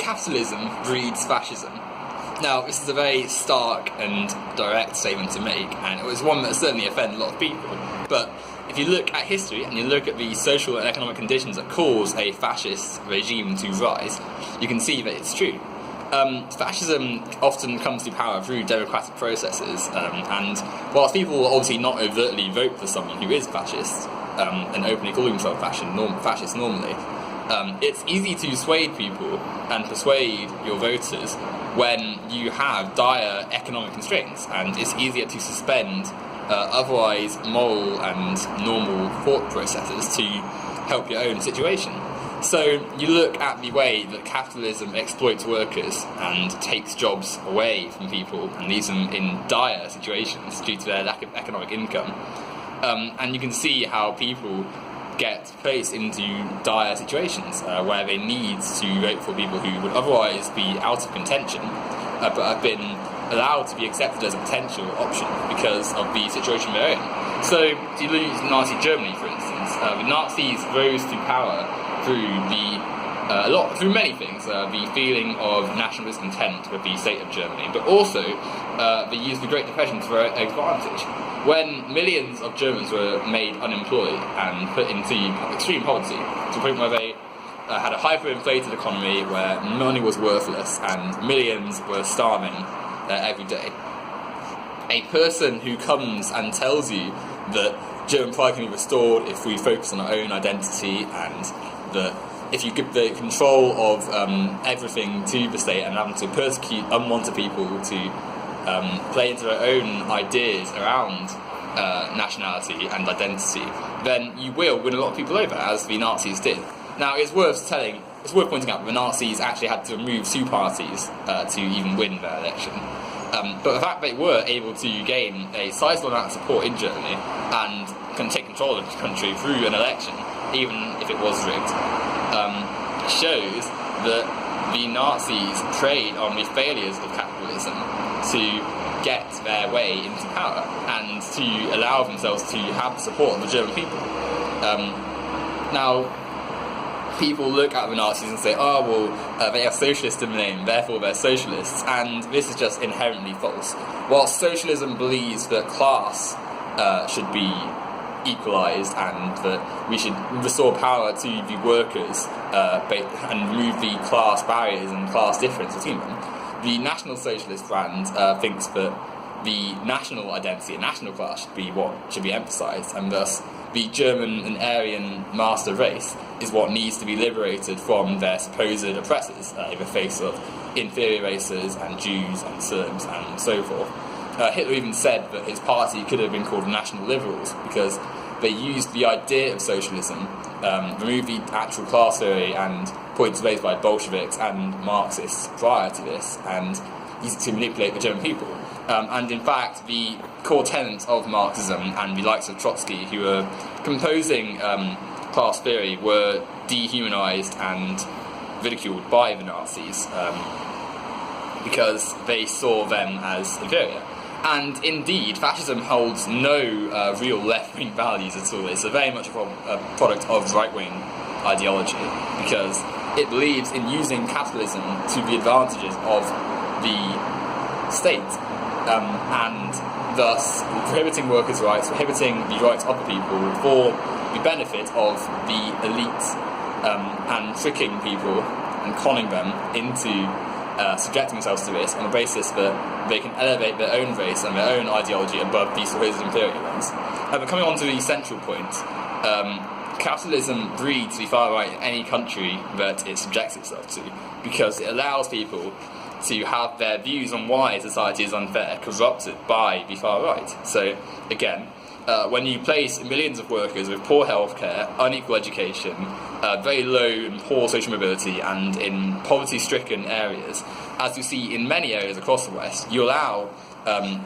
capitalism breeds fascism. Now, this is a very stark and direct statement to make, and it was one that certainly offended a lot of people. But if you look at history and you look at the social and economic conditions that cause a fascist regime to rise, you can see that it's true. Fascism often comes to power through democratic processes, and whilst people will obviously not overtly vote for someone who is fascist, and openly call themselves fascist normally, it's easy to persuade people and persuade your voters when you have dire economic constraints, and it's easier to suspend otherwise moral and normal thought processes to help your own situation. So you look at the way that capitalism exploits workers and takes jobs away from people and leaves them in dire situations due to their lack of economic income, and you can see how people get placed into dire situations where they need to vote for people who would otherwise be out of contention, but have been allowed to be accepted as a potential option because of the situation they're in. So, if you lose Nazi Germany, for instance, the Nazis rose to power through many things, the feeling of nationalist content with the state of Germany, but also they used the Great Depression to their advantage. When millions of Germans were made unemployed and put into extreme poverty, to the point where they had a hyperinflated economy where money was worthless and millions were starving every day, a person who comes and tells you that German pride can be restored if we focus on our own identity, and that if you give the control of everything to the state and allow them to persecute unwanted people to play into their own ideas around nationality and identity, then you will win a lot of people over, as the Nazis did. Now, it's worth pointing out that the Nazis actually had to remove two parties to even win their election. But the fact they were able to gain a sizable amount of support in Germany and can take control of the country through an election, even if it was rigged, shows that the Nazis preyed on the failures of capitalism to get their way into power and to allow themselves to have the support of the German people. Now, people look at the Nazis and say, oh, well, they have socialist in the name, therefore they're socialists, and this is just inherently false. While socialism believes that class should be equalised and that we should restore power to the workers and remove the class barriers and class difference between them, the National Socialist brand thinks that the national identity and national class should be what should be emphasised, and thus the German and Aryan master race is what needs to be liberated from their supposed oppressors in the face of inferior races and Jews and Serbs and so forth. Hitler even said that his party could have been called the National Liberals because they used the idea of socialism, removed the actual class theory and points raised by Bolsheviks and Marxists prior to this, and used it to manipulate the German people. And in fact, the core tenets of Marxism and the likes of Trotsky, who were composing class theory, were dehumanised and ridiculed by the Nazis because they saw them as inferior. And indeed, fascism holds no real left-wing values at all. It's very much a product of right-wing ideology because it believes in using capitalism to the advantages of the state, and thus prohibiting workers' rights, prohibiting the rights of the people for the benefit of the elite, and tricking people and conning them into subjecting themselves to this on the basis that they can elevate their own race and their own ideology above the supposed inferior ones. But coming on to the central point, capitalism breeds the far right in any country that it subjects itself to, because it allows people to have their views on why society is unfair corrupted by the far right. So, again, when you place millions of workers with poor healthcare, unequal education, very low and poor social mobility, and in poverty-stricken areas, as you see in many areas across the West, you allow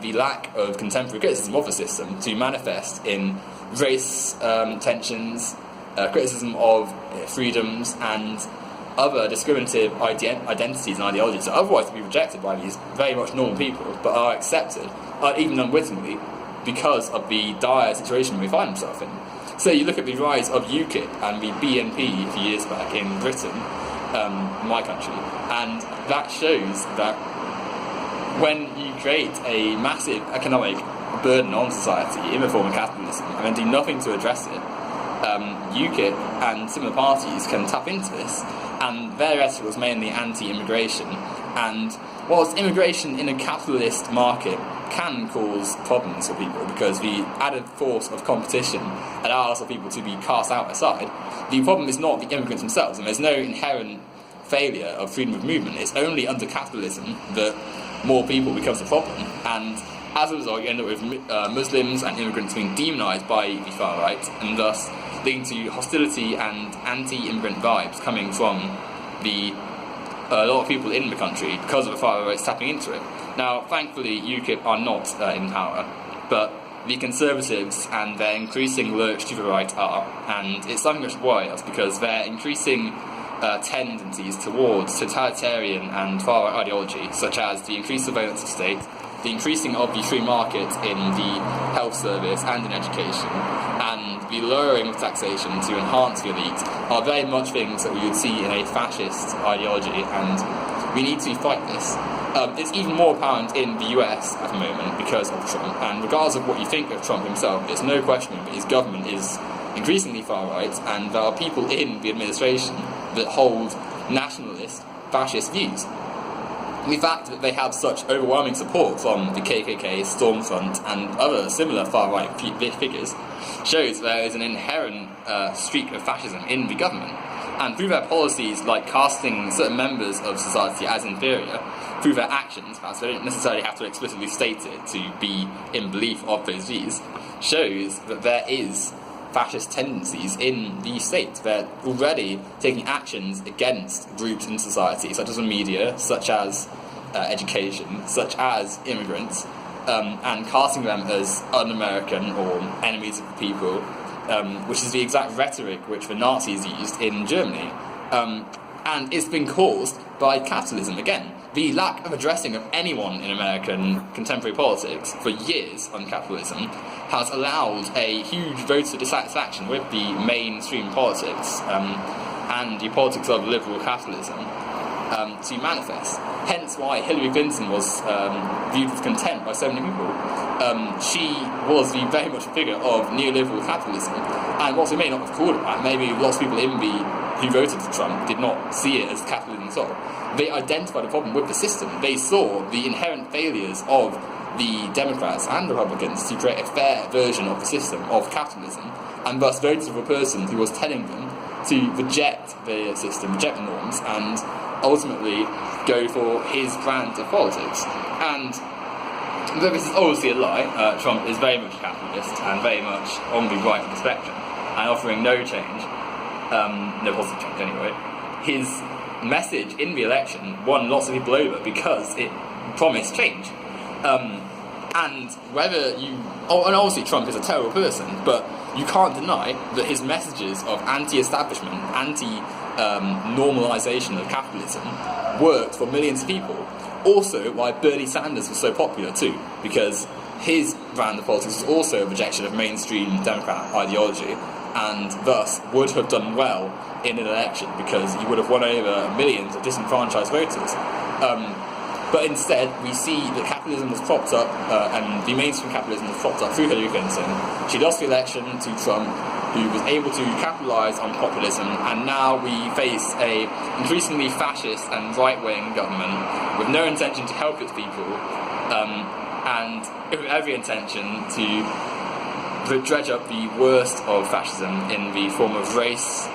the lack of contemporary criticism of the system to manifest in race tensions, criticism of freedoms, and other discriminative identities and ideologies that otherwise would be rejected by these very much normal people, but are accepted, even unwittingly, because of the dire situation we find themselves in. So you look at the rise of UKIP and the BNP a few years back in Britain, my country. And that shows that when you create a massive economic burden on society in the form of capitalism and then do nothing to address it, UKIP and similar parties can tap into this, and their rhetoric was mainly anti-immigration. And whilst immigration in a capitalist market can cause problems for people because the added force of competition allows for people to be cast out aside, the problem is not the immigrants themselves, and there's no inherent failure of freedom of movement. It's only under capitalism that more people becomes a problem, and as a result you end up with Muslims and immigrants being demonised by the far right, and thus leading to hostility and anti-immigrant vibes coming from a lot of people in the country because of the far right tapping into it. Now, thankfully, UKIP are not in power, but the Conservatives and their increasing lurch to the right are, and it's something that should worry us because their increasing tendencies towards totalitarian and far right ideology, such as the increased surveillance of state, the increasing of the free market in the health service and in education, and the lowering of taxation to enhance the elite, are very much things that we would see in a fascist ideology, and we need to fight this. It's even more apparent in the US at the moment because of Trump, and regardless of what you think of Trump himself, there's no question that his government is increasingly far right, and there are people in the administration that hold nationalist, fascist views. The fact that they have such overwhelming support from the KKK, Stormfront, and other similar far-right figures shows there is an inherent streak of fascism in the government. And through their policies, like casting certain members of society as inferior, through their actions, perhaps they don't necessarily have to explicitly state it to be in belief of those views, shows that there is fascist tendencies in the state. They're already taking actions against groups in society, such as the media, such as education, such as immigrants, and casting them as un-American or enemies of the people, which is the exact rhetoric which the Nazis used in Germany. And it's been caused by capitalism again. The lack of addressing of anyone in American contemporary politics for years on capitalism has allowed a huge voter dissatisfaction with the mainstream politics and the politics of liberal capitalism to manifest. Hence why Hillary Clinton was viewed with contempt by so many people. She was very much a figure of neoliberal capitalism, and whilst we may not have called it that, maybe lots of people who voted for Trump did not see it as capitalism at all. They identified the problem with the system. They saw the inherent failures of the Democrats and Republicans to create a fair version of the system of capitalism, and thus voted for a person who was telling them to reject the system, reject the norms, and ultimately go for his brand of politics. And though this is obviously a lie, Trump is very much a capitalist and very much on the right of the spectrum and offering no change, no positive change anyway. His message in the election won lots of people over because it promised change. And whether you... and obviously Trump is a terrible person, but you can't deny that his messages of anti-establishment, anti-normalisation of capitalism worked for millions of people. Also, why Bernie Sanders was so popular too, because his brand of politics was also a rejection of mainstream Democrat ideology, and thus would have done well in an election because he would have won over millions of disenfranchised voters. But instead, we see that capitalism was propped up, and the mainstream capitalism was propped up through Hillary Clinton. She lost the election to Trump, who was able to capitalise on populism, and now we face a increasingly fascist and right-wing government with no intention to help its people, and with every intention to dredge up the worst of fascism in the form of race,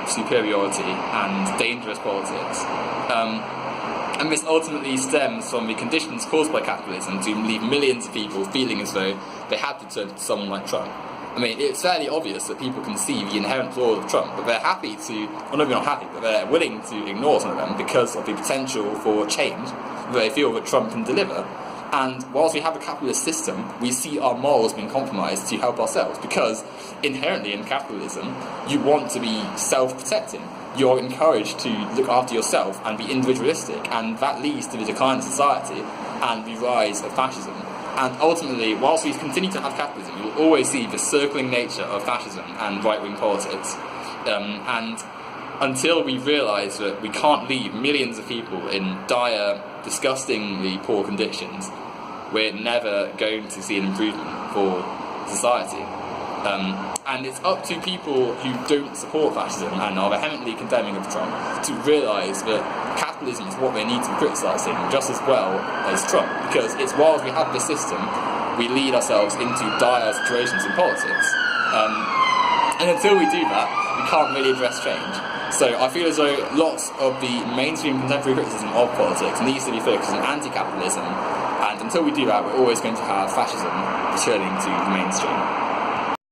superiority, and dangerous politics. And this ultimately stems from the conditions caused by capitalism to leave millions of people feeling as though they had to turn to someone like Trump. I mean, it's fairly obvious that people can see the inherent flaws of Trump, but they're happy to, or maybe not happy, but they're willing to ignore some of them because of the potential for change that they feel that Trump can deliver. And whilst we have a capitalist system, we see our morals being compromised to help ourselves, because inherently in capitalism, you want to be self-protecting. You're encouraged to look after yourself and be individualistic, and that leads to the decline of society and the rise of fascism. And ultimately, whilst we continue to have capitalism, we will always see the circling nature of fascism and right-wing politics. And until we realise that we can't leave millions of people in dire, disgustingly poor conditions, we're never going to see an improvement for society. And it's up to people who don't support fascism and are vehemently condemning of Trump to realise that capitalism is what they need to be criticising just as well as Trump, because it's whilst we have this system, we lead ourselves into dire situations in politics. And until we do that, we can't really address change. So I feel as though lots of the mainstream contemporary criticism of politics needs to be focused on anti-capitalism, and until we do that, we're always going to have fascism returning to the mainstream.